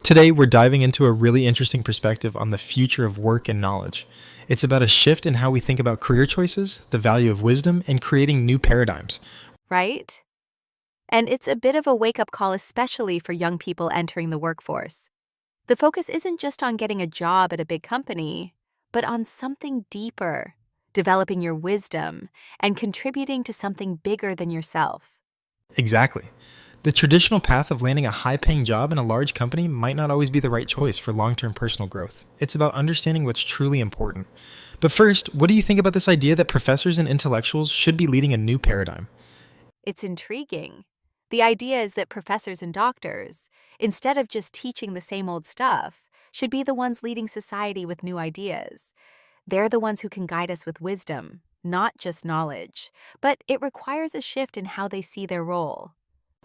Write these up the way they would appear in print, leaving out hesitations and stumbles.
Today, we're diving into a really interesting perspective on the future of work and knowledge. It's about a shift in how we think about career choices, the value of wisdom, and creating new paradigms. Right? And it's a bit of a wake-up call, especially for young people entering the workforce. The focus isn't just on getting a job at a big company, but on something deeper, developing your wisdom and contributing to something bigger than yourself. Exactly. The traditional path of landing a high-paying job in a large company might not always be the right choice for long-term personal growth. It's about understanding what's truly important. But first, what do you think about this idea that professors and intellectuals should be leading a new paradigm? It's intriguing. The idea is that professors and doctors, instead of just teaching the same old stuff, should be the ones leading society with new ideas. They're the ones who can guide us with wisdom, not just knowledge. But it requires a shift in how they see their role.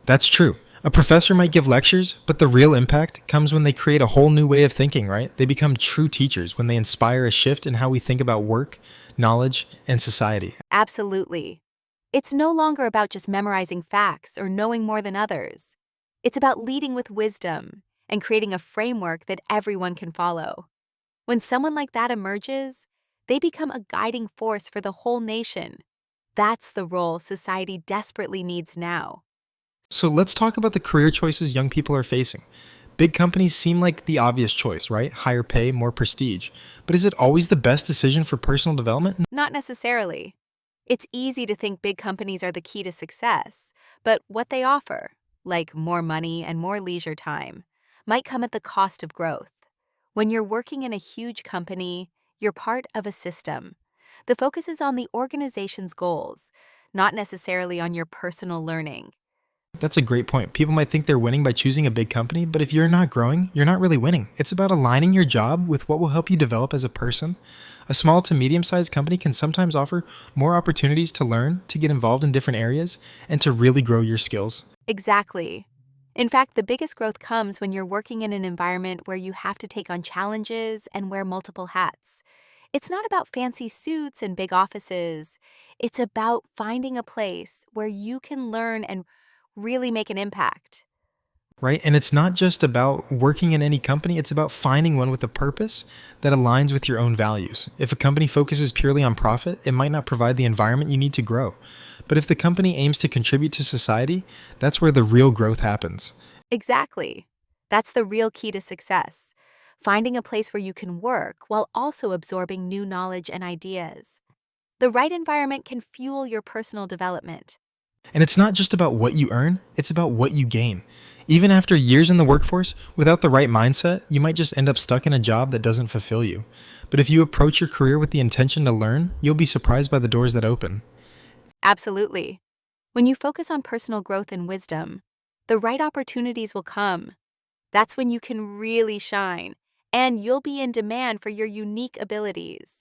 That's true. A professor might give lectures, but the real impact comes when they create a whole new way of thinking, right? They become true teachers when they inspire a shift in how we think about work, knowledge, and society. Absolutely. It's no longer about just memorizing facts or knowing more than others. It's about leading with wisdom and creating a framework that everyone can follow. When someone like that emerges, they become a guiding force for the whole nation. That's the role society desperately needs now. So let's talk about the career choices young people are facing. Big companies seem like the obvious choice, right? Higher pay, more prestige. But is it always the best decision for personal development? Not necessarily. It's easy to think big companies are the key to success, but what they offer, like more money and more leisure time, might come at the cost of growth. When you're working in a huge company, you're part of a system. The focus is on the organization's goals, not necessarily on your personal learning. That's a great point. People might think they're winning by choosing a big company, but if you're not growing, you're not really winning. It's about aligning your job with what will help you develop as a person. A small to medium-sized company can sometimes offer more opportunities to learn, to get involved in different areas, and to really grow your skills. Exactly. In fact, the biggest growth comes when you're working in an environment where you have to take on challenges and wear multiple hats. It's not about fancy suits and big offices. It's about finding a place where you can learn and really make an impact. Right? And it's not just about working in any company, it's about finding one with a purpose that aligns with your own values. If a company focuses purely on profit, it might not provide the environment you need to grow. But if the company aims to contribute to society, that's where the real growth happens. Exactly. That's the real key to success. Finding a place where you can work while also absorbing new knowledge and ideas. The right environment can fuel your personal development. And it's not just about what you earn, it's about what you gain. Even after years in the workforce, without the right mindset, you might just end up stuck in a job that doesn't fulfill you. But if you approach your career with the intention to learn, you'll be surprised by the doors that open. Absolutely. When you focus on personal growth and wisdom, the right opportunities will come. That's when you can really shine, and you'll be in demand for your unique abilities.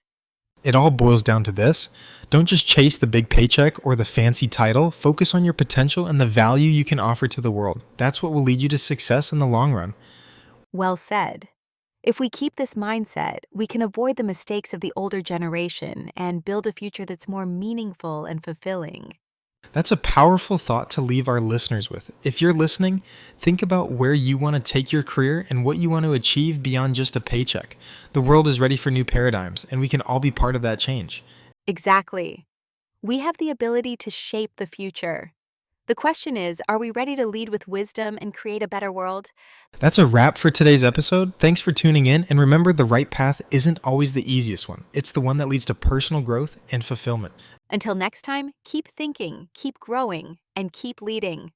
It all boils down to this. Don't just chase the big paycheck or the fancy title. Focus on your potential and the value you can offer to the world. That's what will lead you to success in the long run. Well said. If we keep this mindset, we can avoid the mistakes of the older generation and build a future that's more meaningful and fulfilling. That's a powerful thought to leave our listeners with. If you're listening, think about where you want to take your career and what you want to achieve beyond just a paycheck. The world is ready for new paradigms, and we can all be part of that change. Exactly. We have the ability to shape the future. The question is, are we ready to lead with wisdom and create a better world? That's a wrap for today's episode. Thanks for tuning in, and remember, the right path isn't always the easiest one. It's the one that leads to personal growth and fulfillment. Until next time, keep thinking, keep growing, and keep leading.